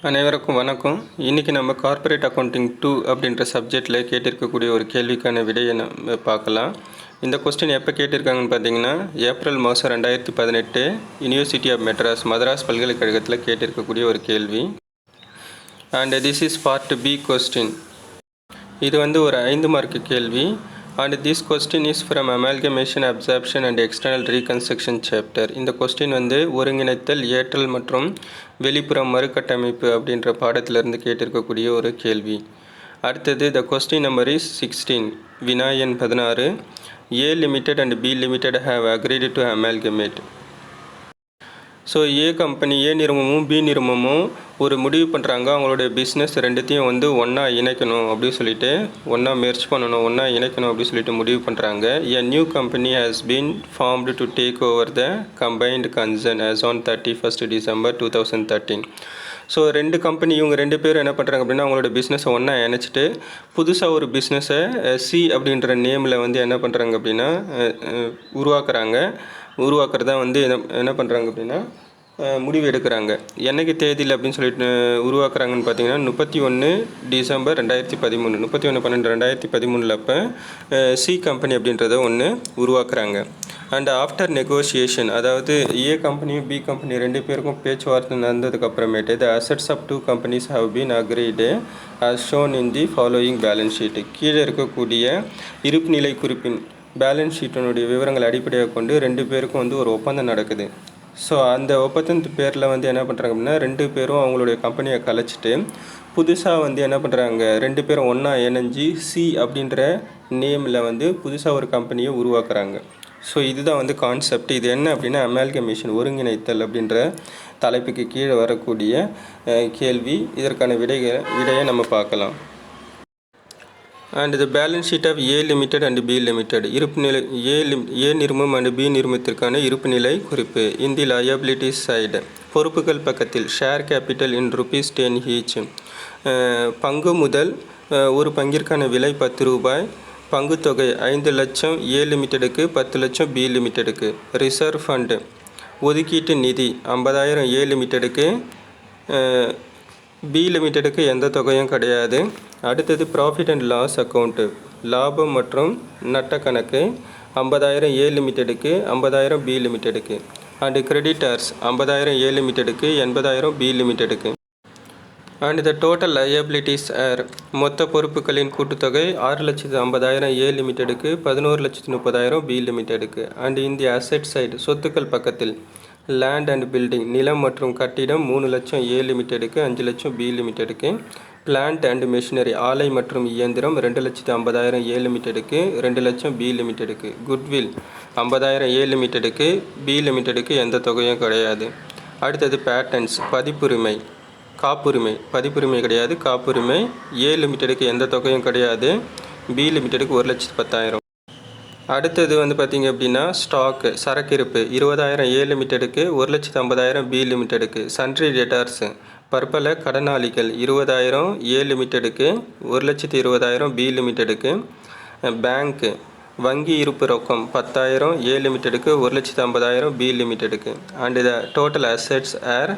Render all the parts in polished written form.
அனைவருக்கும் வணக்கம். இன்றைக்கி நம்ம கார்ப்பரேட் அக்கௌண்டிங் 2 அப்படின்ற சப்ஜெக்டில் கேட்டிருக்கக்கூடிய ஒரு கேள்விக்கான விடையை நம்ம பார்க்கலாம். இந்த கொஸ்டின் எப்போ கேட்டிருக்காங்கன்னு பார்த்தீங்கன்னா, ஏப்ரல் மாதம் 2018 யூனிவர்சிட்டி ஆஃப் மெட்ராஸ் மதராஸ் பல்கலைக்கழகத்தில் கேட்டிருக்கக்கூடிய ஒரு கேள்வி. And this is part B question. இது ஒரு 5 மார்க்கு கேள்வி. And this question is from amalgamation, absorption and external reconstruction chapter. இந்த கொஸ்டின் ஒருங்கிணைத்தல், ஏற்றல் மற்றும் வெளிப்புற மறுகட்டமைப்பு அப்படின்ற பாடத்திலிருந்து கேட்டிருக்கக்கூடிய ஒரு கேள்வி. அடுத்தது the question number is 16. வினா எண் 16. A limited and B limited have agreed to amalgamate. So A நிறுவனமும் பி நிறுவனமும் ஒரு முடிவு பண்ணுறாங்க. அவங்களுடைய பிஸ்னஸ் ரெண்டுத்தையும் ஒன்றா இணைக்கணும் அப்படின்னு சொல்லிட்டு, ஒன்றா மெர்ஜ் பண்ணணும், ஒன்றா இணைக்கணும் அப்படின்னு சொல்லிட்டு முடிவு பண்ணுறாங்க. A new company has been formed to take over the combined concern as on 31st December 2013. So இவங்க ரெண்டு பேரும் என்ன பண்ணுறாங்க அப்படின்னா, அவங்களோட பிஸ்னஸை ஒன்றா இணைச்சிட்டு புதுசாக ஒரு பிஸ்னஸை சி அப்படின்ற நேமில் என்ன பண்ணுறாங்க அப்படின்னா உருவாக்குறதா என்ன பண்ணுறாங்க அப்படின்னா முடிவு எடுக்கிறாங்க. என்னைக்கு தேதியில் அப்படின்னு சொல்லிட்டு உருவாக்குறாங்கன்னு பார்த்தீங்கன்னா 31 டிசம்பர் 2013, 31/12/2013 அப்போ சி கம்பெனி அப்படின்றத உருவாக்குறாங்க. அண்ட் ஆஃப்டர் நெகோஷியேஷன், அதாவது ஏ கம்பெனியும் பி கம்பெனி ரெண்டு பேருக்கும் பேச்சுவார்த்தை நடந்ததுக்கு அப்புறமேட்டு the assets of 2 companies have been agreed as shown in the following balance sheet. கீழே இருக்கக்கூடிய இருப்புநிலை குறிப்பின் பேலன்ஸ் ஷீட்டினுடைய விவரங்களை அடிப்படையாக கொண்டு ரெண்டு பேருக்கும் ஒரு ஒப்பந்தம் நடக்குது. ஸோ அந்த ஒப்பந்தத்து பேரில் என்ன பண்ணுறாங்க அப்படின்னா, ரெண்டு பேரும் அவங்களுடைய கம்பெனியை கலைச்சிட்டு புதுசாக என்ன பண்ணுறாங்க, ரெண்டு பேரும் ஒன்றா இணைஞ்சி சி அப்படின்ற நேமில் புதுசாக ஒரு கம்பெனியை உருவாக்குறாங்க. ஸோ இதுதான் கான்செப்ட். இது என்ன அப்படின்னா அமால்கமேஷன், ஒருங்கிணைத்தல் அப்படின்ற தலைப்புக்கு கீழே வரக்கூடிய கேள்வி. இதற்கான விடையை நம்ம பார்க்கலாம். And the balance sheet of A limited and B limited. இருப்புநிலை ஏ நிறுவனம் அண்ட் பி நிறுவனத்திற்கான இருப்புநிலை குறிப்பு. இன் தி லயபிலிட்டிஸ் சைடு, பொறுப்புகள் பக்கத்தில் ஷேர் கேபிட்டல் இன் ₹10 ஈச். பங்கு முதல் ஒரு பங்கிற்கான விலை ₹10. பங்குத்தொகை 5 லட்சம் ஏ லிமிடெடுக்கு, 10 லட்சம் பி லிமிடெடுக்கு. ரிசர்வ் ஃபண்டு, ஒதுக்கீட்டு நிதி 50,000 ஏ லிமிடெடுக்கு, பி லிமிடெடுக்கு எந்த தொகையும் கிடையாது. அடுத்தது ப்ராஃபிட் அண்ட் லாஸ் அக்கௌண்ட்டு, லாபம் மற்றும் நட்ட கணக்கு 50,000 ஏ லிமிடெடுக்கு, 50,000 பி லிமிடெடுக்கு. அண்டு கிரெடிட்டர்ஸ் 50,000 ஏ லிமிடெடுக்கு, 80,000 பி லிமிடெடுக்கு. And the total liabilities are, மொத்த பொறுப்புகளின் கூட்டுத்தொகை 6,50,000 ஏ லிமிடெடுக்கு, 11,30,000 பி லிமிடெடுக்கு. And in the asset side, சொத்துக்கள் பக்கத்தில் லேண்ட் அண்ட் பில்டிங், நிலம் மற்றும் கட்டிடம் 3 லட்சம் ஏ லிமிடெடுக்கு, 5 லட்சம் பி லிமிடெடுக்கு. பிளான்ட் அண்ட் மெஷினரி, ஆலை மற்றும் இயந்திரம் 2,50,000 ஏ லிமிடெடுக்கு, 2 லட்சம் பி லிமிடெடுக்கு. குட்வில் 50,000 ஏ லிமிடெடுக்கு, பி லிமிடெடுக்கு எந்த தொகையும் கிடையாது. அடுத்தது பேட்டன்ஸ், பதிப்புரிமை, காப்புரிமை, பதிப்புரிமை கிடையாது, காப்புரிமை. ஏ லிமிடெடுக்கு எந்த தொகையும் கிடையாது, பி லிமிடெடுக்கு 1,10,000. அடுத்தது பார்த்திங்க அப்படின்னா ஸ்டாக்கு, சரக்கிருப்பு 20,000 ஏ லிமிடெடுக்கு, 1,50,000 பி லிமிடெடுக்கு. சன்ட்ரி டெட்டார்ஸு, பற்பல கடனாளிகள் 20,000 ஏ லிமிடெடுக்கு, 1,20,000 பி லிமிடெடுக்கு. பேங்க்கு, வங்கி இருப்பு ரொக்கம் 10,000 ஏ லிமிடெடுக்கு, 1,50,000 பி லிமிடெடுக்கு. And the total assets are,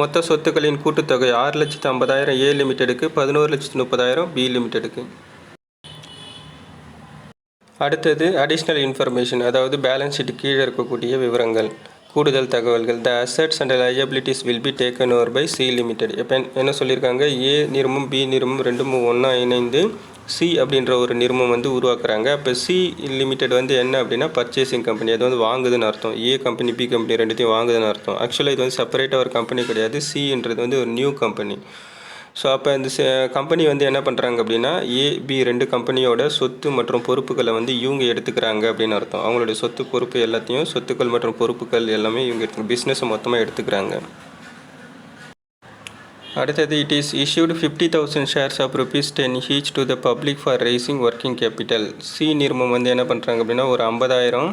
மொத்த சொத்துக்களின் கூட்டுத்தொகை 6,50,000 ஏ லிமிடெடுக்கு, 11,30,000 பி லிமிடெடுக்கு. அடுத்தது அடிஷ்னல் இன்ஃபர்மேஷன், அதாவது பேலன்ஸ் ஷீட் கீழே இருக்கக்கூடிய விவரங்கள், கூடுதல் தகவல்கள். The assets and liabilities will be taken over by C limited. இப்போ என்ன சொல்லியிருக்காங்க, ஏ நிறுவனம் பி நிறுவனம் ரெண்டும் ஒன்றா இணைந்து சி அப்படின்ற ஒரு நிறுவனம் உருவாக்குறாங்க. அப்போ சி லிமிடெட் என்ன அப்படின்னா பர்ச்சேசிங் கம்பெனி, அது வாங்குதுன்னு அர்த்தம். ஏ கம்பெனி பி கம்பெனி ரெண்டுத்தையும் வாங்குதுன்னு அர்த்தம். ஆக்சுவலாக இது செப்பரேட்டாக ஒரு கம்பெனி கிடையாது. சின்றது ஒரு நியூ கம்பெனி. ஸோ அப்போ இந்த கம்பெனி என்ன பண்ணுறாங்க அப்படின்னா, ஏ பி ரெண்டு கம்பெனியோட சொத்து மற்றும் பொறுப்புகளை இவங்க எடுத்துக்கிறாங்க அப்படின்னு அர்த்தம். அவங்களுடைய சொத்து பொறுப்பு எல்லாத்தையும், சொத்துக்கள் மற்றும் பொறுப்புகள் எல்லாமே இவங்க பிஸ்னஸை மொத்தமாக எடுத்துக்கிறாங்க. அடுத்தது it is issued 50,000 shares of ₹10 each to the public for raising working capital. C நிறுவனம் என்ன பண்ணுறாங்க அப்படின்னா ஒரு 50,000.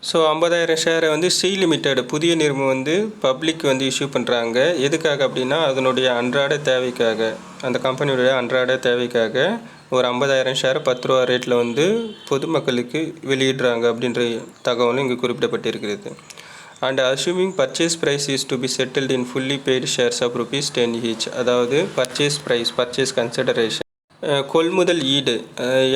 ஸோ 50,000 ஷேரை சி லிமிடெட் புதிய நிறுவனம் பப்ளிக் இஷ்யூ பண்ணுறாங்க. எதுக்காக அப்படின்னா அதனுடைய அன்றாட தேவைக்காக, அந்த கம்பெனியுடைய அன்றாட தேவைக்காக ஒரு 50,000 ஷேரை ₹10 ரேட்டில் பொதுமக்களுக்கு வெளியிடுறாங்க அப்படின்ற தகவலும் இங்கே குறிப்பிடப்பட்டிருக்கிறது. And assuming purchase price is to be settled in fully paid shares of ₹10 each. அதாவது பர்ச்சேஸ் கன்சிடரேஷன், கொள்முதல் ஈடு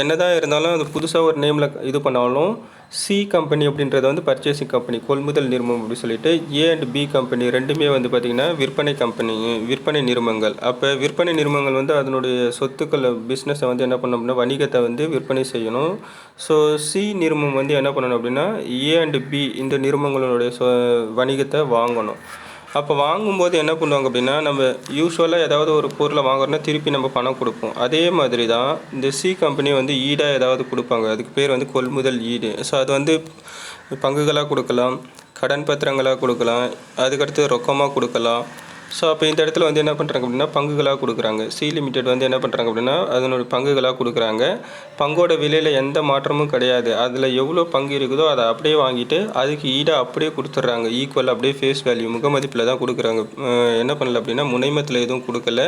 என்னதான் இருந்தாலும் அது புதுசாக ஒரு நேமில் இது பண்ணாலும் சி கம்பெனி அப்படின்றது வந்து பர்ச்சேசிங் கம்பெனி, கொள்முதல் நிறுவனம் அப்படின்னு சொல்லிட்டு. ஏ அண்ட் பி கம்பெனி ரெண்டுமே வந்து பார்த்திங்கன்னா விற்பனை நிறுவனங்கள். அப்போ விற்பனை நிறுவனங்கள் வந்து அதனுடைய சொத்துக்களை பிஸ்னஸை வந்து என்ன பண்ணணும் அப்படின்னா வணிகத்தை வந்து விற்பனை செய்யணும். ஸோ சி நிறுவனம் வந்து என்ன பண்ணணும் அப்படின்னா ஏ அண்ட் பி இந்த நிறுவனங்களுடைய வணிகத்தை வாங்கணும். அப்போ வாங்கும்போது என்ன பண்ணுவாங்க அப்படின்னா, நம்ம யூஸ்வலாக ஏதாவது ஒரு பொருளை வாங்குறோன்னா திருப்பி நம்ம பணம் கொடுப்போம். அதே மாதிரி தான் இந்த சி கம்பெனி வந்து ஈடாக ஏதாவது கொடுப்பாங்க. அதுக்கு பேர் வந்து கொள்முதல் ஈடு. ஸோ அது வந்து பங்குகளாக கொடுக்கலாம், கடன் பத்திரங்களாக கொடுக்கலாம், அதுக்கடுத்து ரொக்கமாக கொடுக்கலாம். ஸோ அப்போ இந்த இடத்துல வந்து என்ன பண்ணுறாங்க அப்படின்னா பங்குகளாக கொடுக்குறாங்க. சி லிமிடெட் வந்து என்ன பண்ணுறாங்க அப்படின்னா அதனுடைய பங்குகளாக கொடுக்குறாங்க. பங்கோட விலையில் எந்த மாற்றமும் கிடையாது. அதில் எவ்வளோ பங்கு இருக்குதோ அதை அப்படியே வாங்கிட்டு அதுக்கு ஈடாக அப்படியே கொடுத்துட்றாங்க. ஈக்குவல் அப்படியே ஃபேஸ் வேல்யூ முகமதிப்பில் தான் கொடுக்குறாங்க. என்ன பண்ணல அப்படின்னா முனைமத்தில் எதுவும் கொடுக்கல.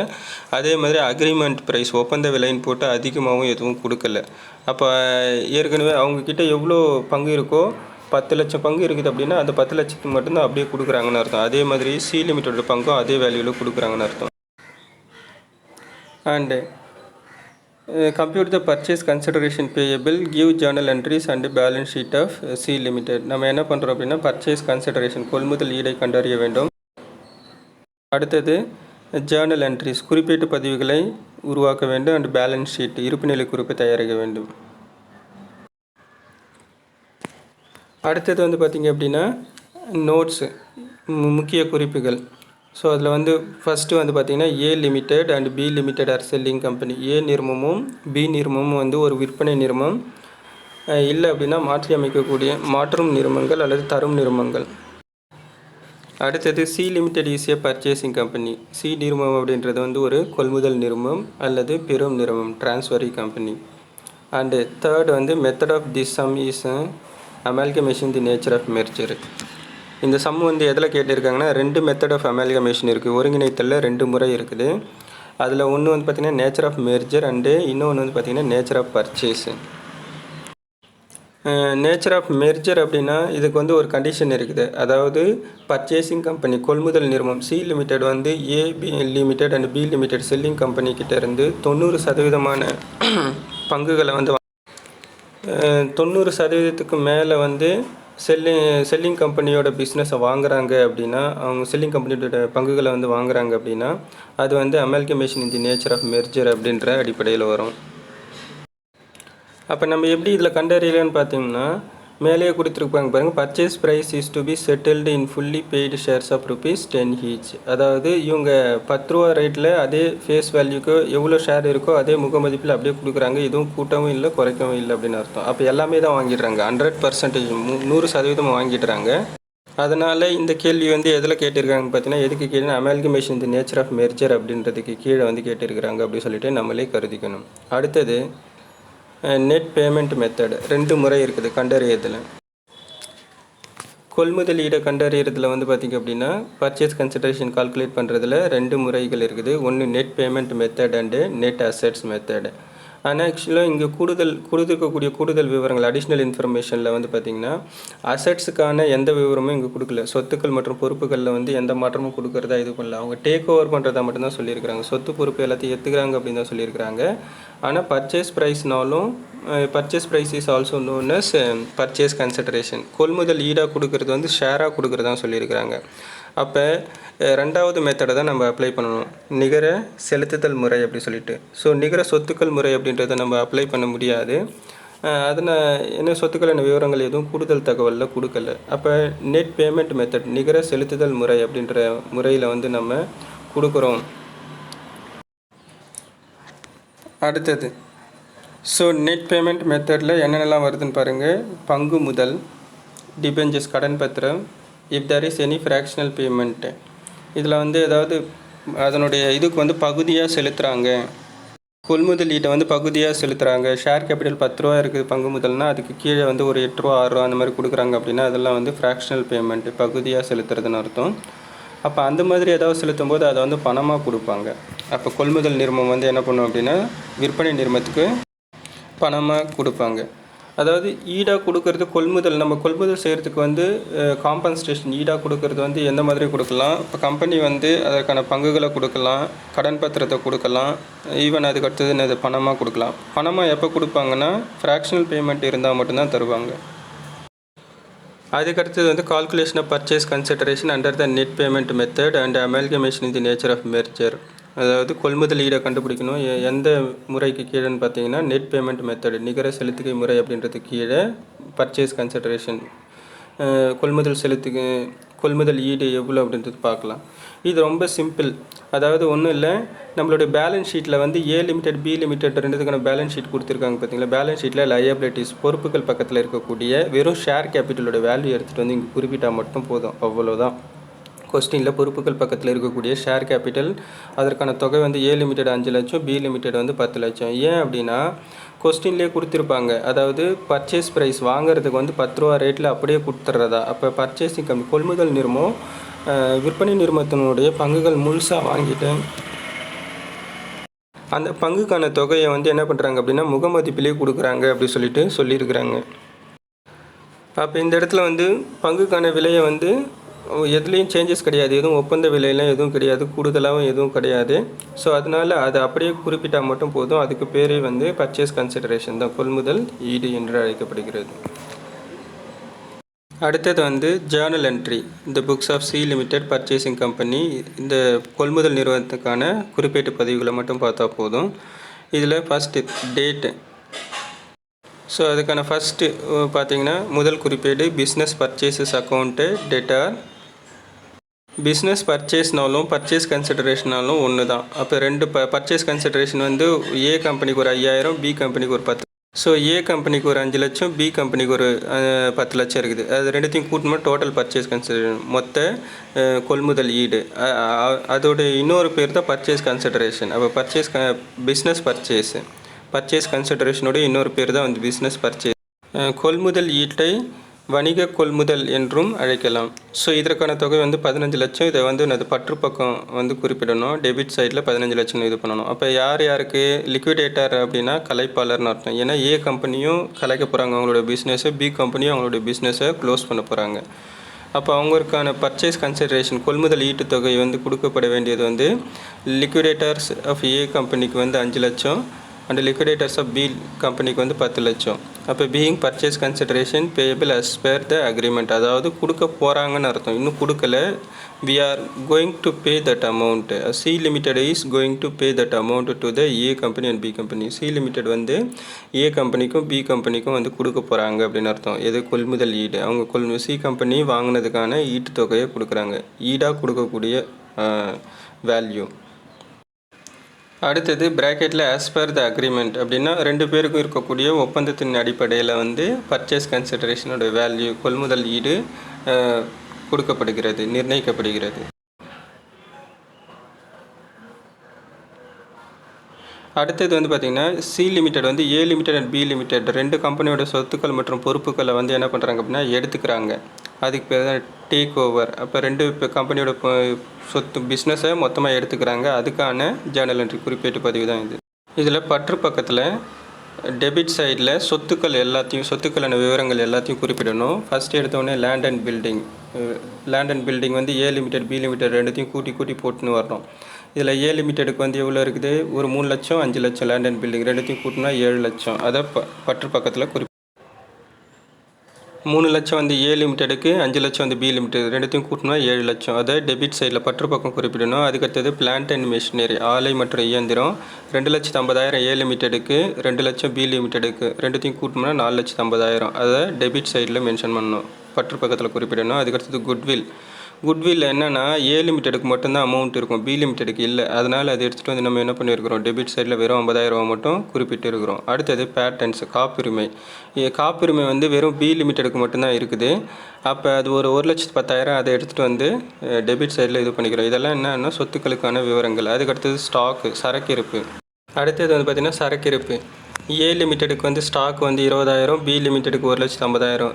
அதே மாதிரி அக்ரிமெண்ட் ப்ரைஸ் ஒப்பந்த விலைன்னு போட்டு அதிகமாகவும் எதுவும் கொடுக்கல. அப்போ ஏற்கனவே அவங்கக்கிட்ட எவ்வளோ பங்கு இருக்கோ 10 லட்சம் பங்கு இருக்குது அப்படின்னா அந்த 10 லட்சத்துக்கு மட்டும்தான் அப்படியே கொடுக்குறாங்கன்னு அர்த்தம். அதே மாதிரி சி லிமிட்டோட பங்கும் அதே வேல்யூவில் கொடுக்குறாங்கன்னு அர்த்தம். And compute the purchase consideration payable, give journal entries and balance sheet of C limited. நம்ம என்ன பண்ணுறோம் அப்படின்னா பர்ச்சேஸ் கன்சிடரேஷன் கொள்முதல் ஈடை கண்டறிய வேண்டும். அடுத்தது ஜேர்னல் என்ட்ரிஸ் குறிப்பீட்டு பதிவுகளை உருவாக்க வேண்டும். அண்டு பேலன்ஸ் ஷீட் இருப்புநிலை குறிப்பை தயாரிக்க வேண்டும். அடுத்தது வந்து பார்த்திங்க அப்படின்னா நோட்ஸு முக்கிய குறிப்புகள். ஸோ அதில் வந்து ஃபஸ்ட்டு வந்து பார்த்திங்கன்னா A limited and B limited are selling company. A நிறுவனமும் பி நிறுவனமும் வந்து ஒரு விற்பனை நிறுவனம், இல்லை அப்படின்னா மாற்றி அமைக்கக்கூடிய மாற்றும் நிறுவனங்கள் அல்லது தரும் நிறுவனங்கள். அடுத்தது C limited is a purchasing company. C நிறுவனம் அப்படின்றது வந்து ஒரு கொள்முதல் நிறுவனம் அல்லது பெரும் நிறுவனம், டிரான்ஸ்ஃபரி கம்பெனி. அண்டு தேர்ட் வந்து method of this sum is amalgamation the nature of merger. இந்த சம் வந்து எதில் கேட்டிருக்காங்கன்னா 2 மெத்தட் ஆஃப் அமால்கமேஷன் இருக்குது. ஒருங்கிணைத்தலில் 2 முறை இருக்குது. அதில் ஒன்று வந்து பார்த்திங்கன்னா நேச்சர் ஆஃப் மெர்ஜர் அண்டு இன்னொன்று வந்து பார்த்திங்கன்னா nature of purchase. Nature of merger அப்படின்னா இதுக்கு வந்து ஒரு கண்டிஷன் இருக்குது. அதாவது பர்ச்சேசிங் கம்பெனி கொள்முதல் நிறுவனம் சி லிமிடெட் வந்து A B limited and B limited selling கம்பெனிக்கிட்ட இருந்து 90% பங்குகளை வந்து 90% மேலே வந்து செல்லிங் கம்பெனியோட பிஸ்னஸை வாங்குறாங்க அப்படின்னா, அவங்க செல்லிங் கம்பெனியோட பங்குகளை வந்து வாங்குறாங்க அப்படின்னா அது வந்து amalgamation in the nature of merger அப்படின்ற அடிப்படையில் வரும். அப்போ நம்ம எப்படி இதில் கண்டறியலன்னு பார்த்தீங்கன்னா மேலேயே கொடுத்துருப்பாங்க பாருங்கள். Purchase price is to be settled in fully paid shares of ₹10 each. அதாவது இவங்க ₹10 ரேட்டில் அதே ஃபேஸ் வேல்யூக்கு எவ்வளோ ஷேர் இருக்கோ அதே முகமதிப்பில் அப்படியே கொடுக்குறாங்க. எதுவும் கூட்டவும் இல்லை குறைக்கவும் இல்லை அப்படின்னு அர்த்தம். அப்போ எல்லாமே தான் வாங்கிடுறாங்க. 100% 100% வாங்கிடுறாங்க. அதனால் இந்த கேள்வி வந்து எதில் கேட்டிருக்காங்கன்னு பார்த்தீங்கன்னா எதுக்கு கீழே amalgamation the nature of merger அப்படின்றதுக்கு கீழே வந்து கேட்டிருக்கிறாங்க அப்படின்னு சொல்லிட்டு நம்மளே கருதிக்கணும். அடுத்தது நெட் பேமெண்ட் மெத்தட் 2 முறை இருக்குது கண்டறியறதுல. கொள்முதல் ஈடை கண்டறியறதுல வந்து பார்த்திங்க அப்படின்னா பர்ச்சேஸ் கன்சிடரேஷன் கால்குலேட் பண்ணுறதுல 2 முறைகள் இருக்குது. ஒன்று net payment method and net assets method. ஆனால் ஆக்சுவலாக இங்கே கொடுத்துருக்கக்கூடிய கூடுதல் விவரங்கள் அடிஷ்னல் இன்ஃபர்மேஷனில் வந்து பார்த்திங்கன்னா அசெட்ஸுக்கான எந்த விவரமும் இங்கே கொடுக்கல. சொத்துக்கள் மற்றும் பொறுப்புகளில் வந்து எந்த மாற்றமும் கொடுக்குறதா இது பண்ணல. அவங்க டேக் ஓவர் பண்ணுறதா மட்டும்தான் சொல்லியிருக்கிறாங்க. சொத்து பொறுப்பு எல்லாத்தையும் எடுத்துக்கிறாங்க அப்படின்னு தான் சொல்லியிருக்கிறாங்க. ஆனால் பர்ச்சேஸ் ப்ரைஸ்னாலும் purchase price is also known as purchase consideration. கொள்முதல் ஈடாக கொடுக்குறது வந்து ஷேராக கொடுக்குறதா சொல்லியிருக்கிறாங்க. அப்போ 2வது மெத்தடை தான் நம்ம அப்ளை பண்ணணும், நிகர செலுத்துதல் முறை அப்படி சொல்லிட்டு. ஸோ நிகர சொத்துக்கள் முறை அப்படின்றத நம்ம அப்ளை பண்ண முடியாது. அதில் என்ன சொத்துக்கள் விவரங்கள் எதுவும் கூடுதல் தகவலில் கொடுக்கல. அப்போ நெட் பேமெண்ட் மெத்தட் நிகர செலுத்துதல் முறை அப்படின்ற முறையில் வந்து நம்ம கொடுக்குறோம். அடுத்தது ஸோ நெட் பேமெண்ட் மெத்தடில் என்னென்னலாம் வருதுன்னு பாருங்கள். பங்கு முதல், டிபெஞ்சர்ஸ் கடன் பத்திரம், if there is any fractional payment. இதில் வந்து ஏதாவது அதனுடைய இதுக்கு வந்து பகுதியாக செலுத்துகிறாங்க, கொள்முதல் ஈட்டை வந்து பகுதியாக செலுத்துகிறாங்க. ஷேர் கேபிட்டல் ₹10 இருக்குது பங்கு முதல்னால் அதுக்கு கீழே வந்து ஒரு ₹8 ₹6 அந்த மாதிரி கொடுக்குறாங்க அப்படின்னா அதெல்லாம் வந்து ஃப்ராக்ஷனல் பேமெண்ட்டு, பகுதியாக செலுத்துறதுன்னு அர்த்தம். அப்போ அந்த மாதிரி ஏதாவது செலுத்தும் போது அதை வந்து பணமாக கொடுப்பாங்க. அப்போ கொள்முதல் நிறுவனம் வந்து என்ன பண்ணும் அப்படின்னா விற்பனை நிறுவனத்துக்கு பணமாக கொடுப்பாங்க. அதாவது ஈடாக கொடுக்கறது கொள்முதல், நம்ம கொள்முதல் செய்கிறதுக்கு வந்து காம்பன்சேஷன் ஈடாக கொடுக்கறது வந்து எந்த மாதிரி கொடுக்கலாம். இப்போ கம்பெனி வந்து அதற்கான பங்குகளை கொடுக்கலாம், கடன் பத்திரத்தை கொடுக்கலாம், ஈவன் அதுக்கு அடுத்தது என்னது பணமாக கொடுக்கலாம். பணமாக எப்போ கொடுப்பாங்கன்னா ஃப்ராக்ஷனல் பேமெண்ட் இருந்தால் மட்டும்தான் தருவாங்க. அதுக்கடுத்தது வந்து calculation of purchase consideration under the net payment method and amalgamation in the nature of merger. அதாவது கொள்முதல் ஈடை கண்டுபிடிக்கணும் எந்த முறைக்கு கீழேன்னு பார்த்தீங்கன்னா நெட் பேமெண்ட் மெத்தட், நிகர செலுத்துகை முறை அப்படின்றதுக்கு கீழே பர்ச்சேஸ் கன்சிடரேஷன், கொள்முதல் ஈடு எவ்வளோ அப்படின்றது பார்க்கலாம். இது ரொம்ப சிம்பிள். அதாவது ஒன்றும் இல்லை, நம்மளுடைய பேலன்ஸ் ஷீட்டில் வந்து ஏ லிமிடெட் பி லிமிடெட் ரெண்டுத்துக்கான பேலன்ஸ் ஷீட் கொடுத்துருக்காங்க பார்த்தீங்களா. பேலன்ஸ் ஷீட்டில் லயபிலிட்டிஸ் பொறுப்புகள் பக்கத்தில் இருக்கக்கூடிய வெறும் ஷேர் கேபிட்டலோட வேல்யூ எடுத்துகிட்டு வந்து இங்கே குறிப்பிட்டால் மட்டும் போதும், அவ்வளோதான். கொஸ்டினில் பொறுப்புகள் பக்கத்தில் இருக்கக்கூடிய ஷேர் கேபிட்டல் அதற்கான தொகை வந்து ஏ லிமிடெட் 5 லட்சம், பி லிமிடெட் வந்து 10 லட்சம். ஏன் அப்படின்னா கொஸ்டின்லேயே கொடுத்துருப்பாங்க. அதாவது பர்ச்சேஸ் ப்ரைஸ் வாங்குறதுக்கு வந்து 10 ரூபா ரேட்டில் அப்படியே கொடுத்துட்றதா. அப்போ பர்ச்சேசிங் கம்மி கொள்முதல் நிறுவனம் விற்பனை நிறுவனத்தினுடைய பங்குகள் முழுசாக வாங்கிட்டு அந்த பங்குக்கான தொகையை வந்து என்ன பண்ணுறாங்க அப்படின்னா முகமதிப்பிலே கொடுக்குறாங்க அப்படி சொல்லியிருக்கிறாங்க. அப்போ இந்த இடத்துல வந்து பங்குக்கான விலையை வந்து எதுலேயும் சேஞ்சஸ் கிடையாது, எதுவும் ஒப்பந்த விலையெல்லாம் எதுவும் கிடையாது, கூடுதலாகவும் எதுவும் கிடையாது. ஸோ அதனால் அதை அப்படியே குறிப்பிட்டால் மட்டும் போதும். அதுக்கு பேரே வந்து பர்ச்சேஸ் கன்சிடரேஷன் தான், கொள்முதல் ஈடு என்று அழைக்கப்படுகிறது. அடுத்தது வந்து ஜேர்னல் என்ட்ரி, இந்த books of C limited purchasing company. இந்த கொள்முதல் நிறுவனத்துக்கான குறிப்பேட்டு பதிவுகளை மட்டும் பார்த்தா போதும். இதில் ஃபஸ்ட்டு டேட்டு. ஸோ அதுக்கான ஃபஸ்ட்டு பார்த்தீங்கன்னா முதல் குறிப்பேடு business purchases account debtor. Business பர்ச்சேஸ்னாலும் பர்ச்சேஸ் கன்சிடரேஷனாலும் ஒன்று தான். அப்போ ரெண்டு பர்ச்சேஸ் கன்சிடரேஷன் வந்து ஏ கம்பெனிக்கு ஒரு 5000, பி கம்பெனிக்கு ஒரு 10. ஸோ ஏ கம்பெனிக்கு ஒரு 5 லட்சம், பி கம்பெனிக்கு ஒரு 10 லட்சம் இருக்குது. அது ரெண்டுத்தையும் கூட்டணும் டோட்டல் பர்ச்சேஸ் கன்சிடரேஷன், மொத்த கொள்முதல் ஈடு. அதோட இன்னொரு பேர் தான் பர்ச்சேஸ் கன்சிடரேஷன். அப்போ பிஸ்னஸ் பர்ச்சேஸ் கன்சிடரேஷனோட இன்னொரு பேர் தான் வந்து பிஸ்னஸ் பர்ச்சேஸ். கொள்முதல் ஈட்டை வணிக கொள்முதல் என்றும் அழைக்கலாம். ஸோ இதற்கான தொகை வந்து 15 லட்சம். இதை வந்து அது பற்று பக்கம் வந்து குறிப்பிடணும். டெபிட் சைடில் 15 லட்சம் இது பண்ணணும். அப்போ யாருக்கு லிக்விடேட்டர் அப்படின்னா கலைப்பாளர்னு அர்த்தம். ஏன்னா ஏ கம்பெனியும் கலைக்க போகிறாங்க அவங்களோட பிஸ்னஸை, பி கம்பெனியும் அவங்களோட பிஸ்னஸை க்ளோஸ் பண்ண போகிறாங்க. அப்போ அவங்களுக்கான பர்ச்சேஸ் கன்சிடரேஷன் கொள்முதல் ஈட்டு தொகை வந்து கொடுக்கப்பட வேண்டியது வந்து லிக்விடேட்டர்ஸ் ஆஃப் ஏ கம்பெனிக்கு வந்து 5 லட்சம் அண்ட் லிக்விடேட்டர்ஸ் ஆஃப் பி கம்பெனிக்கு வந்து 10 லட்சம். அப்போ being purchase consideration payable as per the agreement, அதாவது கொடுக்க போகிறாங்கன்னு அர்த்தம். இன்னும் கொடுக்கல, we are going to pay that amount. C limited is going to pay that amount to the A company and B company. C limited வந்து A கம்பெனிக்கும் B கம்பெனிக்கும் வந்து கொடுக்க போகிறாங்க அப்படின்னு அர்த்தம். எது கொள்முதல் ஈடு. அவங்க சி கம்பெனி வாங்கினதுக்கான ஈட்டு தொகையை கொடுக்குறாங்க, ஈடாக கொடுக்கக்கூடிய வேல்யூ. அடுத்தது ப்ராக்கெட்டில் ஆஸ் பர் த அக்ரிமெண்ட் அப்படின்னா ரெண்டு பேருக்கும் இருக்கக்கூடிய ஒப்பந்தத்தின் அடிப்படையில் வந்து பர்ச்சேஸ் கன்சிடரேஷனோட வேல்யூ கொள்முதல் ஈடு கொடுக்கப்படுகிறது, நிர்ணயிக்கப்படுகிறது. அடுத்தது வந்து பார்த்திங்கன்னா சி லிமிடெட் வந்து A limited and B limited ரெண்டு கம்பெனியோட சொத்துக்கள் மற்றும் பொறுப்புகளை வந்து என்ன பண்ணுறாங்க அப்படின்னா எடுத்துக்கிறாங்க. அதுக்கு பேர் தான் டேக் ஓவர். அப்போ ரெண்டு கம்பெனியோட சொத்து பிஸ்னஸை மொத்தமாக எடுத்துக்கிறாங்க. அதுக்கான ஜேர்னல் என்ட்ரி குறிப்பேட்டு பதிவு தான் இது. இதில் பற்று பக்கத்தில் டெபிட் சைடில் சொத்துக்களான விவரங்கள் எல்லாத்தையும் குறிப்பிடணும். ஃபஸ்ட்டு எடுத்தோடனே லேண்ட் அண்ட் பில்டிங் வந்து ஏ லிமிடெட் பி லிமிடெட் ரெண்டுத்தையும் கூட்டி போட்டுன்னு வரணும். இதில் ஏ லிமிடெடுக்கு வந்து எவ்வளோ இருக்குது, ஒரு 3 லட்சம் 5 லட்சம் லேண்ட் அண்ட் பில்டிங் ரெண்டுத்தையும் கூட்டினா 7 லட்சம். அதை பற்று பக்கத்தில் 3 லட்சம் வந்து ஏ லிமிடெடுக்கு, 5 லட்சம் வந்து பி லிமிடெட் ரெண்டுத்தையும் கூட்டினா 7 லட்சம். அதை டெபிட் சைடில் பற்று பக்கம் குறிப்பிடணும். அதுக்கடுத்தது பிளான்ட் அண்ட் மிஷினரி ஆலை மற்றும் இயந்திரம் 2,50,000 ஏ லிமிடெடுக்கு, 2 லட்சம் பி லிமிடெடுக்கு ரெண்டுத்தையும் கூட்டினா 4,50,000. அதை டெபிட் சைடில் மென்ஷன் பண்ணணும், பற்று பக்கத்தில் குறிப்பிடணும். அதுக்கடுத்தது குட்வில் என்னென்னா ஏ லிமிடெடுக்கு மட்டும்தான் அமௌண்ட் இருக்கும், பி லிமிடெடுக்கு இல்லை. அதனால் அதை எடுத்துகிட்டு வந்து நம்ம என்ன பண்ணியிருக்கிறோம், டெபிட் சைடில் வெறும் 50,000 மட்டும் குறிப்பிட்டு இருக்கிறோம். அடுத்தது பேட்டன்ஸ் காப்புரிமை வந்து வெறும் பி லிமிடெடுக்கு மட்டும்தான் இருக்குது. அப்போ அது ஒரு 1,10,000 அதை எடுத்துகிட்டு வந்து டெபிட் சைடில் இது பண்ணிக்கிறோம். இதெல்லாம் என்னென்னா சொத்துக்களுக்கான விவரங்கள். அதுக்கடுத்தது சரக்கிருப்பு. அடுத்தது வந்து பார்த்திங்கன்னா சரக்கிருப்பு. ஏ லிமிடெடுக்கு வந்து ஸ்டாக் வந்து 20,000, பி லிமிடெடுக்கு 1,50,000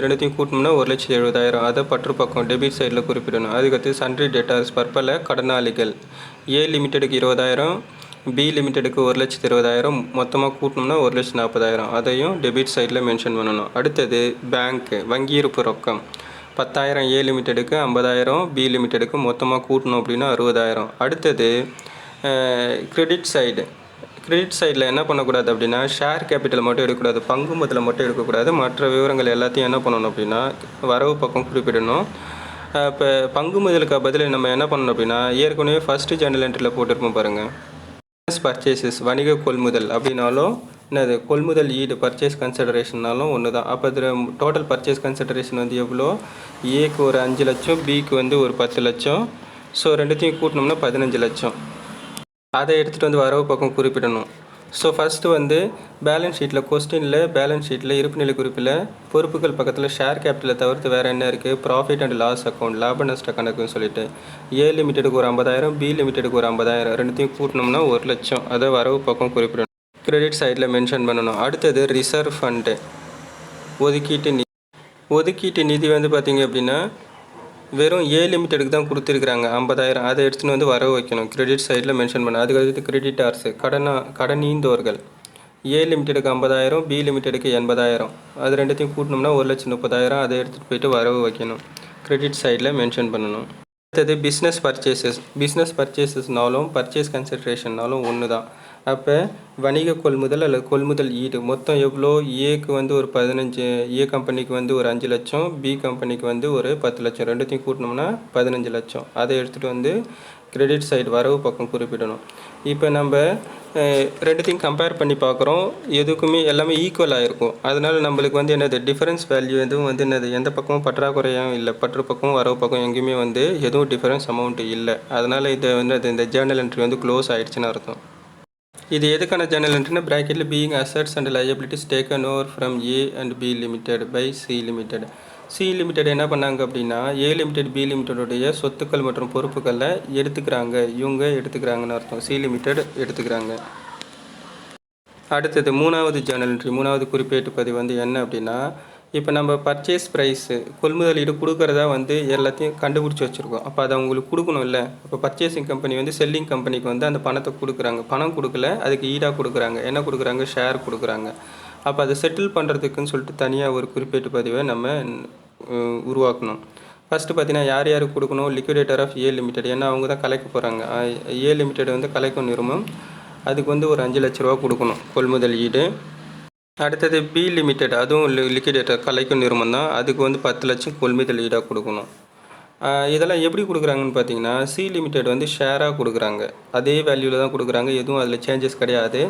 ரெண்டுத்தையும் கூட்டணும்னா 1,70,000. அதை பற்று பக்கம் டெபிட் சைடில் குறிப்பிடணும். அதுக்கடுத்து சன்ட்ரி டெட்டார்ஸ் பற்பல கடனாளிகள். ஏ லிமிடெடுக்கு 20,000, பி லிமிட்டெடுக்கு 1,20,000 மொத்தமாக கூட்டணும்னா 1,40,000 அதையும் டெபிட் சைடில் மென்ஷன் பண்ணணும். அடுத்தது பேங்க்கு வங்கி இருப்பு ரொக்கம் 10,000 ஏ லிமிட்டெடுக்கு 50,000 பி லிமிட்டெடுக்கு மொத்தமாக கூட்டணும் அப்படின்னா 60,000. அடுத்தது கிரெடிட் சைடில் என்ன பண்ணக்கூடாது அப்படின்னா ஷேர் கேபிட்டல் மட்டும் எடுக்கக்கூடாது, பங்கு முதல்ல மட்டும் எடுக்கக்கூடாது. மற்ற விவரங்கள் எல்லாத்தையும் என்ன பண்ணணும் அப்படின்னா வரவு பக்கம் குறிப்பிடணும். இப்போ பங்கு முதலுக்கு பதில் நம்ம என்ன பண்ணணும் அப்படின்னா ஏற்கனவே ஃபஸ்ட்டு ஜேர்னல் என்ட்ரியில் போட்டிருப்போம் பாருங்கள். பர்ச்சேசஸ் வணிக கொள்முதல் அப்படின்னாலும் என்னது கொள்முதல் ஈடு பர்ச்சேஸ் கன்சிடரேஷன்னாலும் ஒன்று தான். அப்போ இதில் டோட்டல் பர்ச்சேஸ் கன்சிடரேஷன் வந்து எவ்வளோ, ஏக்கு ஒரு 5 லட்சம், பிக்கு வந்து ஒரு 10 லட்சம். ஸோ ரெண்டுத்தையும் கூட்டினோம்னா 15 லட்சம். அதை எடுத்துகிட்டு வந்து வரவு பக்கம் குறிப்பிடணும். ஸோ ஃபஸ்ட்டு வந்து பேலன்ஸ் ஷீட்டில் இருப்புநிலை குறிப்பில் பொறுப்புகள் பக்கத்தில் ஷேர் கேபிட்டலை தவிர்த்து வேறு என்ன இருக்குது, ப்ராஃபிட் அண்ட் லாஸ் அக்கௌண்ட் லாப நஷ்ட கணக்குன்னு சொல்லிட்டு ஏ லிமிட்டெடுக்கு ஒரு 50,000 பி லிமிட்டெடுக்கு ஒரு 50,000 ரெண்டுத்தையும் கூட்டினோம்னா 1 லட்சம். அதை வரவு பக்கம் குறிப்பிடணும், கிரெடிட் சைடில் மென்ஷன் பண்ணணும். அடுத்தது ரிசர்வ் ஃபண்டு ஒதுக்கீட்டு நிதி வந்து பார்த்திங்க அப்படின்னா வெறும் ஏ லிமிட்டெடுக்கு தான் கொடுத்துருக்குறாங்க 50,000. அதை எடுத்துகிட்டு வந்து வரவு வைக்கணும், கிரெடிட் சைடில் மென்ஷன் பண்ணணும். அதுக்கடுத்து கிரெடிட்டார்ஸு கடனீந்தோர்கள் ஏ லிமிட்டெடுக்கு 50,000 பி லிமிட்டெடுக்கு 80,000 அது ரெண்டுத்தையும் கூட்டினோம்னா 1,30,000. அதை எடுத்துகிட்டு போயிட்டு வரவு வைக்கணும், கிரெடிட் சைடில் மென்ஷன் பண்ணணும். அடுத்தது பிஸ்னஸ் பர்ச்சேசஸ்னாலும் பர்ச்சேஸ் கன்சிடரேஷன்னாலும் ஒன்று தான். அப்போ வணிக கொள்முதல் அல்லது கொள்முதல் ஈடு மொத்தம் எவ்வளோ, ஏக்கு வந்து ஒரு 15, ஏ கம்பெனிக்கு வந்து ஒரு 5 லட்சம், பி கம்பெனிக்கு வந்து ஒரு 10 லட்சம், ரெண்டுத்தையும் கூட்டினோம்னா 15 லட்சம். அதை எடுத்துகிட்டு வந்து கிரெடிட் சைடு வரவு பக்கம் குறிப்பிடணும். இப்போ நம்ம ரெண்டுத்தையும் கம்பேர் பண்ணி பார்க்குறோம், எதுக்குமே எல்லாமே ஈக்குவலாக இருக்கும். அதனால் நம்மளுக்கு வந்து என்னது டிஃபரன்ஸ் வேல்யூ எதுவும் வந்து என்னது எந்த பக்கமும் பற்றாக்குறையும் இல்லை, பற்று பக்கம் வரவு பக்கம் எங்கேயுமே வந்து எதுவும் டிஃபரன்ஸ் அமௌண்ட்டு இல்லை. அதனால் இதை வந்து இந்த ஜேர்னல் என்ட்ரி வந்து க்ளோஸ் ஆகிடுச்சின்னு அர்த்தம். இது எதுக்கான ஜேர்னல் என்ட்ரினா ப்ராக்கெட்டில் being assets and liabilities taken over from A and B limited by C limited. C limited என்ன பண்ணாங்க அப்படின்னா ஏ லிமிடெட் பி லிமிடெடுடைய சொத்துக்கள் மற்றும் பொறுப்புகளை இவங்க எடுத்துக்கிறாங்கன்னு அர்த்தம். சி லிமிடெட் எடுத்துக்கிறாங்க. அடுத்தது மூணாவது ஜேர்னல் என்ட்ரி, மூணாவது குறிப்பேட்டு பதிவு வந்து என்ன அப்படின்னா இப்போ நம்ம பர்ச்சேஸ் ப்ரைஸு கொள்முதலீடு கொடுக்குறதா வந்து எல்லாத்தையும் கண்டுபிடிச்சி வச்சுருக்கோம். அப்போ அதை அவங்களுக்கு கொடுக்கணும் இல்லை. இப்போ பர்ச்சேசிங் கம்பெனி வந்து செல்லிங் கம்பெனிக்கு வந்து அந்த பணத்தை கொடுக்குறாங்க, பணம் கொடுக்கல, அதுக்கு ஈடாக கொடுக்குறாங்க. என்ன கொடுக்குறாங்க, ஷேர் கொடுக்குறாங்க. அப்போ அதை செட்டில் பண்ணுறதுக்குன்னு சொல்லிட்டு தனியாக ஒரு குறிப்பேட்டு பதிவை நம்ம உருவாக்கணும். ஃபஸ்ட்டு பார்த்தீங்கன்னா யார் யாருக்கு கொடுக்கணும், லிக்விடேட்டர் ஆஃப் ஏ லிமிடெட், ஏன்னா அவங்க தான் கலைக்க போகிறாங்க. ஏ லிமிடெட் வந்து கலைக்கும் நிறுவனம், அதுக்கு வந்து ஒரு 5 லட்ச ரூபா கொடுக்கணும் கொள்முதல் ஈடு. அடுத்தது பி லிமிடெட், அதுவும் லிக்விடேட்டர் கலைக்கும் நிறுவனம் தான், அதுக்கு வந்து 10 லட்சம் கொள்முதல் ஈடாக கொடுக்கணும். இதெல்லாம் எப்படி கொடுக்குறாங்கன்னு பார்த்தீங்கன்னா சி லிமிடெட் வந்து ஷேராக கொடுக்குறாங்க, அதே வேல்யூவில் தான் கொடுக்குறாங்க, எதுவும் அதில் சேஞ்சஸ் கிடையாது.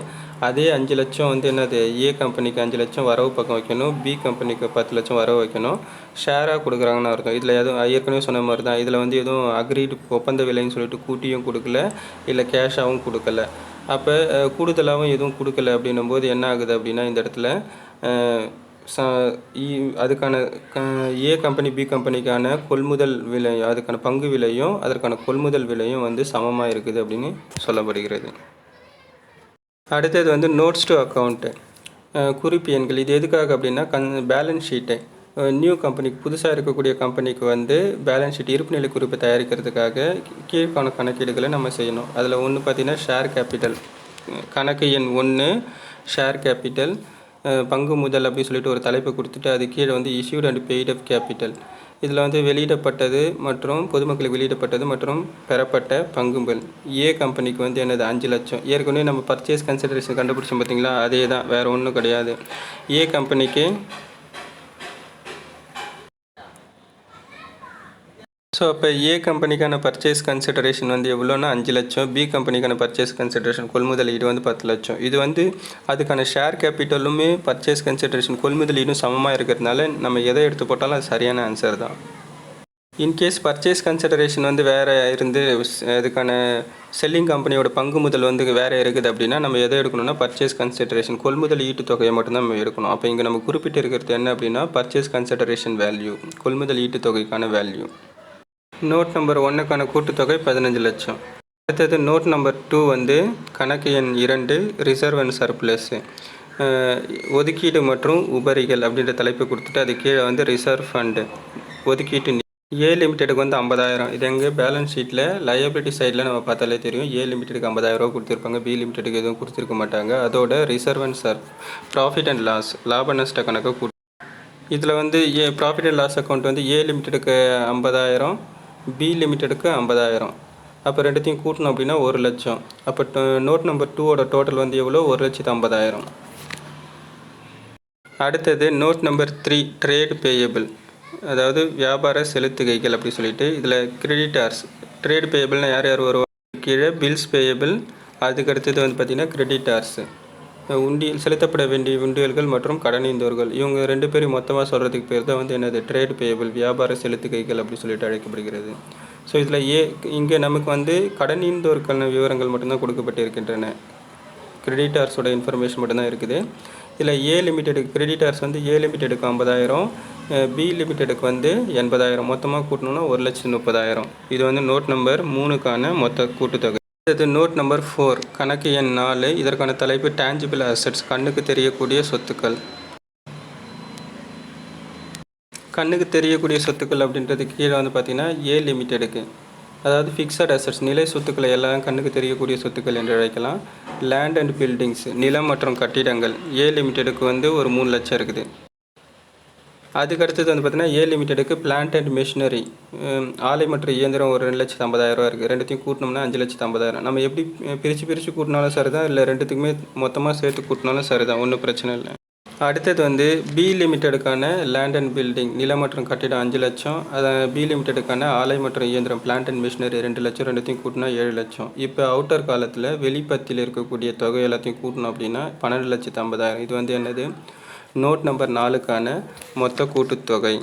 அதே 5 லட்சம் வந்து என்னது ஏ கம்பெனிக்கு 5 லட்சம் வரவு பக்கம் வைக்கணும், பி கம்பெனிக்கு 10 லட்சம் வரவு வைக்கணும். ஷேராக கொடுக்குறாங்கன்னு அர்த்தம். இதில் எதுவும் ஏற்கனவே சொன்ன மாதிரி தான், இதில் வந்து எதுவும் அக்ரீடு ஒப்பந்த விலைன்னு சொல்லிட்டு கூட்டியும் கொடுக்கல, இல்லை கேஷாகவும் கொடுக்கல. அப்போ கூடுதலாகவும் எதுவும் கொடுக்கல அப்படின்னும் போது என்ன ஆகுது அப்படின்னா இந்த இடத்துல அதுக்கான ஏ கம்பெனி பி கம்பெனிக்கான கொள்முதல் விலை, அதுக்கான பங்கு விலையும் அதற்கான கொள்முதல் விலையும் வந்து சமமாக இருக்குது அப்படின்னு சொல்லப்படுகிறது. அடுத்தது வந்து நோட்ஸ் டு அக்கௌண்ட்டு குறிப்பு எண்கள். இது எதுக்காக அப்படின்னா பேலன்ஸ் ஷீட்டு நியூ கம்பெனிக்கு புதுசாக இருக்கக்கூடிய கம்பெனிக்கு வந்து பேலன்ஸ் ஷீட் இருப்புநிலை குறிப்பு தயாரிக்கிறதுக்காக கீழ்கான கணக்கீடுகளை நம்ம செய்யணும். அதில் ஒன்று பார்த்திங்கன்னா ஷேர் கேபிட்டல், கணக்கு எண் 1 ஷேர் கேபிட்டல் பங்கு முதல் அப்படின்னு சொல்லிட்டு ஒரு தலைப்பை கொடுத்துட்டு அது கீழே வந்து issued and paid of capital. இதில் வந்து வெளியிடப்பட்டது மற்றும் பொதுமக்களுக்கு வெளியிடப்பட்டது மற்றும் பெறப்பட்ட பங்குகள். ஏ கம்பெனிக்கு வந்து என்னது 5 லட்சம், ஏற்கனவே நம்ம பர்ச்சேஸ் கன்சிடரேஷன் கண்டுபிடிச்சோம் பார்த்திங்களா, அதே தான், வேறு ஒன்றும் கிடையாது. ஏ கம்பெனிக்கு ஸோ அப்போ ஏ கம்பெனிக்கான பர்ச்சேஸ் கன்சிடரேஷன் வந்து எவ்வளோன்னா 5 லட்சம், பி கம்பெனிக்கான பர்ச்சேஸ் கன்சிடரேஷன் கொள்முதலீடு வந்து 10 லட்சம். இது வந்து அதுக்கான ஷேர் கேபிட்டலுமே பர்ச்சேஸ் கன்சிடரேஷன் கொள்முதலீடும் சமமாக இருக்கிறதுனால நம்ம எதை எடுத்து போட்டாலும் அது சரியான ஆன்சர் தான். இன்கேஸ் பர்ச்சேஸ் கன்சிடரேஷன் வந்து வேறு இருந்து அதுக்கான செல்லிங் கம்பெனியோட பங்கு முதல் வந்து வேறு இருக்குது அப்படின்னா நம்ம எதை எடுக்கணும்னா பர்ச்சேஸ் கன்சிடரேஷன் கொள்முதல் ஈட்டு தொகையை மட்டும்தான் நம்ம எடுக்கணும். அப்போ இங்கே நம்ம குறிப்பிட்டு இருக்கிறது என்ன அப்படின்னா பர்ச்சேஸ் கன்சிடரேஷன் வேல்யூ, கொள்முதல் ஈட்டு தொகைக்கான வேல்யூ. நோட் நம்பர் 1க்கான கூட்டுத்தொகை 15 லட்சம். அடுத்தது நோட் நம்பர் 2 வந்து கணக்கு எண் 2 ரிசர்வ் அண்ட் சர்ப்ளஸ் ஒதுக்கீடு மற்றும் உபரிகள் அப்படின்ற தலைப்பை கொடுத்துட்டு அது கீழே வந்து ரிசர்வ் ஃபண்டு ஒதுக்கீட்டு ஏ லிமிட்டெடுக்கு வந்து 50,000. இது எங்கே பேலன்ஸ் ஷீட்டில் லயபிலிட்டி சைடில் நம்ம பார்த்தாலே தெரியும். ஏ லிமிட்டெடுக்கு 50,000 கொடுத்துருப்பாங்க. பி லிமிட்டெடுக்கு எதுவும் கொடுத்துருக்க மாட்டாங்க. அதோட ரிசர்வ் அண்ட் சர்வ் ப்ராஃபிட் அண்ட் லாஸ் லாப நஷ்ட கணக்கு இதில் வந்து ப்ராஃபிட் அண்ட் லாஸ் அக்கௌண்ட் வந்து ஏ லிமிட்டெடுக்கு 50,000, பி லிமிட்டெடுக்கு 50,000. அப்போ ரெண்டுத்தையும் கூட்டணும் அப்படின்னா 1,00,000. அப்போ நோட் நம்பர் 2ஓட டோட்டல் வந்து எவ்வளோ? 1,50,000. அடுத்தது நோட் நம்பர் 3 ட்ரேட் பேயபிள், அதாவது வியாபார செலுத்துகைகள் அப்படி சொல்லிட்டு இதில் கிரெடிட்டார்ஸ். ட்ரேட் பேயபிள்னால் யார் யார் வருவாங்க? கீழே பில்ஸ் பேயபிள், அதுக்கு அடுத்தது வந்து பார்த்திங்கன்னா கிரெடிட்டார்ஸு, உண்டியல் செலுத்தப்பட வேண்டிய உண்டியல்கள் மற்றும் கடனீந்தோர்கள். இவங்க 2 பேரும் மொத்தமாக சொல்கிறதுக்கு பேர் தான் வந்து என்னது? ட்ரேட் பேயபிள், வியாபார செலுத்துகைகள் அப்படி சொல்லிட்டு அழைக்கப்படுகிறது. ஸோ இதில் இங்கே நமக்கு வந்து கடனீந்தோருக்கான விவரங்கள் மட்டும்தான் கொடுக்கப்பட்டிருக்கின்றன. கிரெடிட்டார்ஸோட இன்ஃபர்மேஷன் மட்டும்தான் இருக்குது. இதில் ஏ லிமிட்டெடுக்கு கிரெடிட்டார்ஸ் வந்து ஏ லிமிட்டெடுக்கு 50,000, பி லிமிட்டெடுக்கு வந்து 80,000. மொத்தமாக கூட்டணும்னா 1,30,000. இது வந்து நோட் நம்பர் 3க்கான மொத்த கூட்டுத்தொகை. அடுத்தது நோட் நம்பர் 4 கணக்கு எண் 4. இதற்கான தலைப்பு டேஞ்சிபிள் அசெட்ஸ், கண்ணுக்கு தெரியக்கூடிய சொத்துக்கள். கண்ணுக்கு தெரியக்கூடிய சொத்துக்கள் அப்படின்றது கீழே வந்து பார்த்திங்கன்னா ஏ லிமிட்டெடுக்கு, அதாவது ஃபிக்ஸட் அசெட்ஸ் நிலை சொத்துக்களை எல்லாம் கண்ணுக்கு தெரியக்கூடிய சொத்துக்கள் என்று அழைக்கலாம். லேண்ட் அண்ட் பில்டிங்ஸ் நிலம் மற்றும் கட்டிடங்கள் ஏ லிமிட்டெடுக்கு வந்து ஒரு 3 லட்சம் இருக்குது. அதுக்கடுத்தது வந்து பார்த்திங்கன்னா ஏ லிமிட்டெடுக்கு பிளான்ட் அண்ட் மிஷினரி ஆலை மற்றும் இயந்திரம் ஒரு 2,50,000 இருக்குது. ரெண்டுத்தையும் கூட்டினோம்னா 5,50,000. நம்ம எப்படி பிரித்து கூட்டினாலும் சரி தான், இல்லை ரெண்டுத்துக்குமே மொத்தமாக சேர்த்து கூட்டினாலும் சரி தான், ஒன்றும் பிரச்சனை இல்லை. அடுத்தது வந்து பி லிமிட்டெடுக்கான லேண்ட் அண்ட் பில்டிங் நிலம் மற்றும் கட்டிடம் 5 லட்சம். அதை பி லிமிட்டெடுக்கான ஆலை மற்றும் இயந்திரம் பிளான்ட் அண்ட் மிஷினரி 2 லட்சம். ரெண்டுத்தையும் கூட்டினா 7 லட்சம். இப்போ அவுட்டர் காலத்தில் வெளிப்பத்தில் இருக்கக்கூடிய தொகை எல்லாத்தையும் கூட்டணும் அப்படின்னா 12,50,000. இது வந்து என்னது? நோட் நம்பர் 4க்கான மொத்த கூட்டுத்தொகை.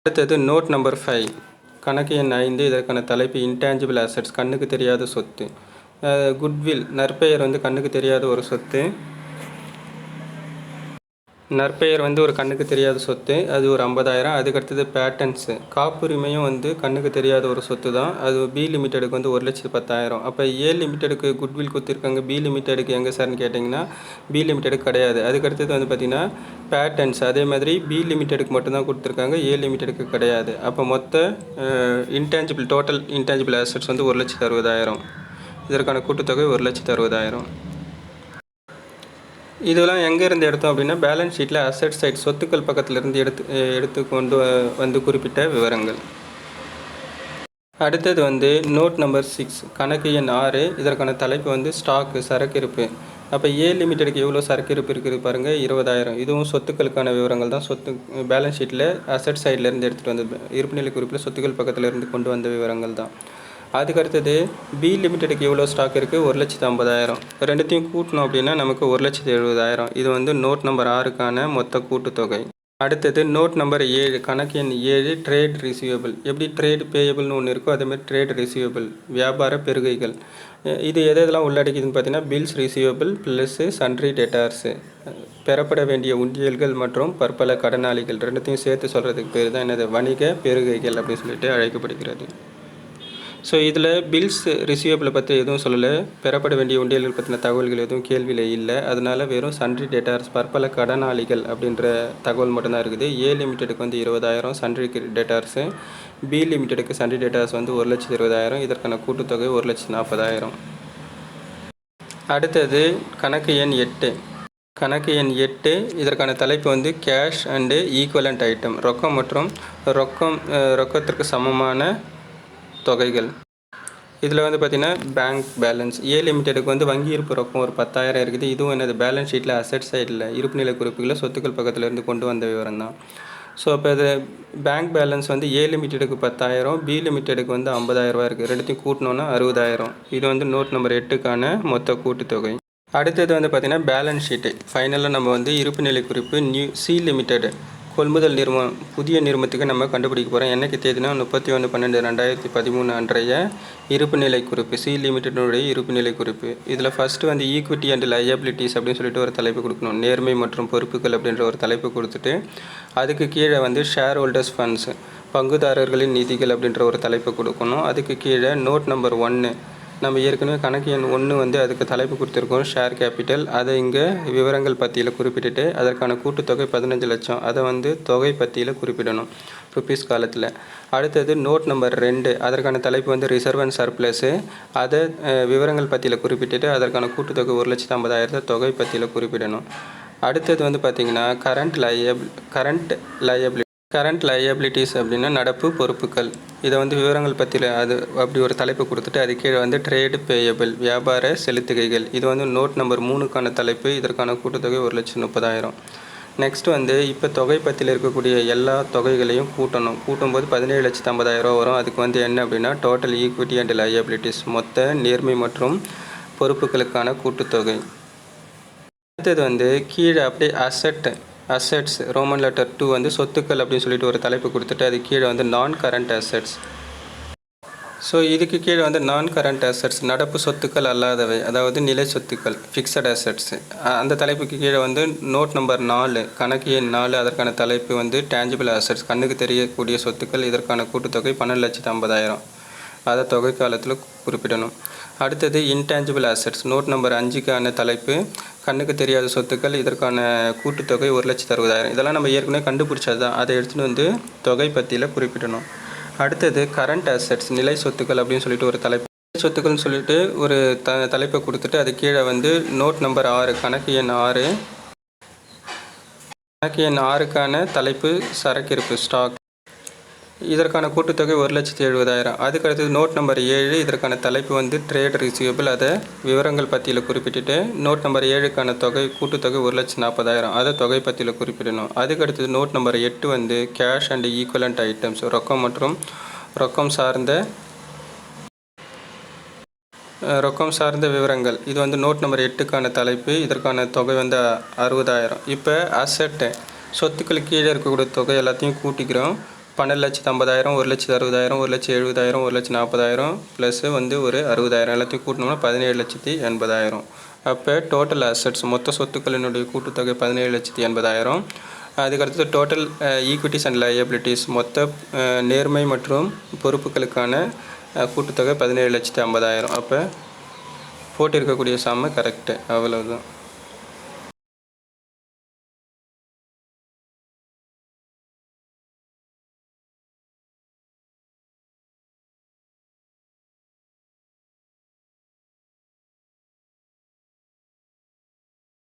அடுத்தது நோட் நம்பர் 5 கணக்கு எண் 5. இதற்கான தலைப்பு இன்டான்ஜிபிள் அசெட்ஸ், கண்ணுக்கு தெரியாத சொத்து. குட்வில் நற்பெயர் வந்து கண்ணுக்கு தெரியாத ஒரு சொத்து. நற்பெயர் வந்து ஒரு கண்ணுக்கு தெரியாத சொத்து, அது ஒரு 50,000. அதுக்கடுத்தது பேட்டன்ஸு காப்புரிமையும் வந்து கண்ணுக்கு தெரியாத ஒரு சொத்து தான். அது பி லிமிட்டெடுக்கு வந்து 1,10,000. அப்போ ஏ லிமிட்டெடுக்கு குட்வில் கொடுத்துருக்காங்க, பி லிமிட்டெடுக்கு எங்கே சார்னு கேட்டிங்கன்னா பி லிமிட்டெடுக்கு கிடையாது. அதுக்கடுத்தது வந்து பார்த்திங்கன்னா பேட்டன்ஸ் அதே மாதிரி பி லிமிட்டெடுக்கு மட்டும்தான் கொடுத்துருக்காங்க, ஏ லிமிட்டெடுக்கு கிடையாது. அப்போ மொத்த டோட்டல் இன்டான்ஜிபிள் அசெட்ஸ் வந்து 1,60,000. இதற்கான கூட்டுத்தொகை 1,60,000. இதெல்லாம் எங்கேருந்து எடுத்தோம் அப்படின்னா பேலன்ஸ் ஷீட்டில் அசெட் சைட் சொத்துக்கள் பக்கத்திலிருந்து எடுத்து கொண்டு வந்து குறிப்பிட்ட விவரங்கள். அடுத்தது வந்து நோட் நம்பர் 6 கணக்கு எண் 6. இதற்கான தலைப்பு வந்து ஸ்டாக்கு, சரக்கு இருப்பு. அப்போ ஏ லிமிட்டெடுக்கு எவ்வளோ சரக்கு இருப்பு இருக்குது பாருங்கள், 20,000. இதுவும் சொத்துக்களுக்கான விவரங்கள் தான். பேலன்ஸ் ஷீட்டில் அசெட் சைட்லேருந்து எடுத்துகிட்டு வந்து இருப்புநிலை குறிப்பில் சொத்துக்கள் பக்கத்தில் இருந்து கொண்டு வந்த விவரங்கள் தான். அதுக்கடுத்தது பி லிமிட்டெடுக்கு எவ்வளோ ஸ்டாக் இருக்குது? 1,50,000. ரெண்டுத்தையும் கூட்டணும் அப்படின்னா நமக்கு 1,70,000. இது வந்து நோட் நம்பர் 6க்கான மொத்த கூட்டுத்தொகை. அடுத்தது நோட் நம்பர் 7 கணக்கு எண் 7 ட்ரேட் ரிசீவபிள். எப்படி ட்ரேட் பேயபிள்னு ஒன்று இருக்கோ அதேமாதிரி ட்ரேட் ரிசீவபிள் வியாபார பெறுகைகள். இது எதெல்லாம் உள்ளடக்கிதுன்னு பார்த்தீங்கன்னா பில்ஸ் ரிசீவபிள் ப்ளஸ்ஸு சன்ட்ரி டெட்டார்ஸு, பெறப்பட வேண்டிய உண்டியல்கள் மற்றும் பற்பல கடனாளிகள். ரெண்டுத்தையும் சேர்த்து சொல்கிறதுக்கு பேர் தான் என்னது? வணிக பெறுகைகள் அப்படின்னு சொல்லிட்டு அழைக்கப்படுகிறது. ஸோ இதில் பில்ஸ் ரிசீவபிளை பற்றி எதுவும் சொல்லலை, பெறப்பட வேண்டிய உண்டியல்கள் பற்றின தகவல்கள் எதுவும் கேள்வியில் இல்லை. அதனால் வெறும் சன்ட்ரி டெட்டார்ஸ் பற்பல கடனாளிகள் அப்படின்ற தகவல் மட்டும்தான் இருக்குது. ஏ லிமிட்டெடுக்கு வந்து 20,000 சன்ட்ரி டெட்டார்ஸு, பி லிமிட்டெடுக்கு சன்ட்ரி டெட்டார்ஸ் வந்து 1,20,000. இதற்கான கூட்டுத்தொகை 1,40,000. அடுத்தது கணக்கு எண் 8 கணக்கு எண் 8. இதற்கான தலைப்பு வந்து கேஷ் அண்டு ஈக்குவலண்ட் ஐட்டம், ரொக்கம் மற்றும் ரொக்கத்திற்கு சமமான தொகைகள். இதில் வந்து பார்த்திங்கன்னா பேங்க் பேலன்ஸ் ஏ லிமிட்டெடுக்கு வந்து வங்கி இருப்பு ரொக்கம் ஒரு 10,000 இருக்குது. இதுவும் என்னது? பேலன்ஸ் ஷீட்டில் அசெட் சைடில் இருப்புநிலை குறிப்புகளில் சொத்துக்கள் பக்கத்தில் இருந்து கொண்டு வந்த விவரம் தான். ஸோ அப்போ இது பேங்க் பேலன்ஸ் வந்து ஏ லிமிட்டெடுக்கு 10,000, பி லிமிட்டெடுக்கு வந்து 50,000 இருக்குது. ரெண்டுத்தையும் கூட்டினோன்னா 60,000. இது வந்து நோட் நம்பர் 8க்கான மொத்த கூட்டுத்தொகை. அடுத்தது வந்து பார்த்திங்கன்னா பேலன்ஸ் ஷீட்டு. ஃபைனலாக நம்ம வந்து இருப்புநிலை குறிப்பு சி லிமிட்டெடு கொள்முதல் நிறுவனம் புதிய நிறுவனத்துக்கு நம்ம கண்டுபிடிக்க போகிறோம். என்னைக்கு தேதினா 31/12/2013 அன்றைய இருப்புநிலை குறிப்பு, சி லிமிட்டெடுடைய இருப்புநிலை குறிப்பு. இதில் ஃபஸ்ட்டு வந்து ஈக்விட்டி அண்ட் லயபிலிட்டிஸ் அப்படின்னு சொல்லிட்டு ஒரு தலைப்பு கொடுக்கணும். நேர்மை மற்றும் பொறுப்புகள் அப்படின்ற ஒரு தலைப்பு கொடுத்துட்டு அதுக்கு கீழே வந்து ஷேர் ஹோல்டர்ஸ் ஃபண்ட்ஸ் பங்குதாரர்களின் நிதிகள் அப்படின்ற ஒரு தலைப்பு கொடுக்கணும். அதுக்கு கீழே நோட் நம்பர் 1 நம்ம ஏற்கனவே கணக்கு எண் 1 வந்து அதுக்கு தலைப்பு கொடுத்துருக்கோம் ஷேர் கேபிட்டல். அதை இங்கே விவரங்கள் பத்தியில் குறிப்பிட்டுட்டு அதற்கான கூட்டுத்தொகை 15 லட்சம். அதை வந்து தொகை பத்தியில் குறிப்பிடணும். ருபீஸ் காலத்தில். அடுத்தது நோட் நம்பர் 2 அதற்கான தலைப்பு வந்து ரிசர்வ் அண்ட் சர்ப்ளஸு. அதை விவரங்கள் பத்தியில் குறிப்பிட்டுட்டு அதற்கான கூட்டுத்தொகை 1,50,000 தொகை பத்தியில் குறிப்பிடணும். அடுத்தது வந்து பார்த்திங்கன்னா கரண்ட் லயபிலிட்டிஸ் அப்படின்னா நடப்பு பொறுப்புகள். இதை வந்து விவரங்கள் பற்றியில் அது அப்படி ஒரு தலைப்பு கொடுத்துட்டு அது கீழே வந்து ட்ரேடு பேயபிள் வியாபார செலுத்துகைகள். இது வந்து நோட் நம்பர் 3க்கான தலைப்பு. இதற்கான கூட்டுத்தொகை 1,30,000. நெக்ஸ்ட் வந்து இப்போ தொகை பற்றியில் இருக்கக்கூடிய எல்லா தொகைகளையும் கூட்டும்போது 17,50,000 வரும். அதுக்கு வந்து என்ன அப்படின்னா டோட்டல் ஈக்விட்டி அண்ட் லயபிலிட்டிஸ் மொத்த நேர்மை மற்றும் பொறுப்புகளுக்கான கூட்டுத்தொகை. அடுத்தது வந்து கீழே அப்படியே அசெட்ஸ் ரோமன் லெட்டர் 2 வந்து சொத்துக்கள் அப்படின்னு சொல்லிட்டு ஒரு தலைப்பு கொடுத்துட்டு அது கீழே வந்து நான் கரண்ட் அசெட்ஸ். ஸோ இதுக்கு கீழே வந்து நான் கரண்ட் அசெட்ஸ் நடப்பு சொத்துக்கள் அல்லாதவை, அதாவது நிலை சொத்துக்கள் ஃபிக்ஸட் அசெட்ஸ். அந்த தலைப்புக்கு கீழே வந்து நோட் நம்பர் 4 கணக்கு எண் 4 அதற்கான தலைப்பு வந்து டேஞ்சிபிள் அசெட்ஸ் கண்ணுக்கு தெரியக்கூடிய சொத்துக்கள். இதற்கான கூட்டுத்தொகை 12,50,000. அதை தொகை காலத்தில் குறிப்பிடணும். அடுத்தது இன்டேஞ்சிபிள் அசெட்ஸ் நோட் நம்பர் 5க்கான தலைப்பு கண்ணுக்கு தெரியாத சொத்துக்கள். இதற்கான கூட்டுத்தொகை 1,60,000. இதெல்லாம் நம்ம ஏற்கனவே கண்டுபிடிச்சது தான். அதை எடுத்துகிட்டு வந்து தொகை பற்றியில் குறிப்பிடணும். அடுத்தது கரண்ட் அசெட்ஸ் நிலை சொத்துக்கள் அப்படின்னு சொல்லிட்டு ஒரு தலைப்பு. நிலை சொத்துக்கள்னு சொல்லிட்டு ஒரு தலைப்பை கொடுத்துட்டு அது கீழே வந்து நோட் நம்பர் 6 கணக்கு எண் 6க்கான தலைப்பு சரக்கிருப்பு ஸ்டாக். இதற்கான கூட்டுத்தொகை 1,70,000. அதுக்கடுத்தது நோட் நம்பர் 7 இதற்கான தலைப்பு வந்து ட்ரேட் ரிசீவபிள். அதை விவரங்கள் பற்றியில் குறிப்பிட்டுட்டு நோட் நம்பர் 7க்கான கூட்டுத்தொகை 1,40,000. அதை தொகை பற்றியில் குறிப்பிடணும். அதுக்கடுத்தது நோட் நம்பர் 8 வந்து கேஷ் அண்ட் ஈக்குவலண்ட் ஐட்டம்ஸ் ரொக்கம் மற்றும் ரொக்கம் சார்ந்த விவரங்கள். இது வந்து நோட் நம்பர் 8க்கான தலைப்பு. இதற்கான தொகை வந்து 60,000. இப்போ அசெட்டு சொத்துக்களுக்கு கீழே இருக்கக்கூடிய தொகை எல்லாத்தையும் கூட்டிக்கிறோம். 12,50,000 1,60,000 1,70,000 1,40,000 ப்ளஸ் வந்து ஒரு 60,000 எல்லாத்தையும் கூட்டினோம்னா 17,80,000. அப்போ டோட்டல் அசெட்ஸ் மொத்த சொத்துக்களினுடைய கூட்டுத்தொகை 17,80,000. அதுக்கடுத்து டோட்டல் ஈக்விட்டிஸ் அண்ட் லயபிலிட்டிஸ் மொத்த நேர்மை மற்றும் பொறுப்புகளுக்கான கூட்டுத்தொகை 17,50,000. அப்போ போட்டிருக்கக்கூடிய சம்ம கரெக்டு. அவ்வளோதான்.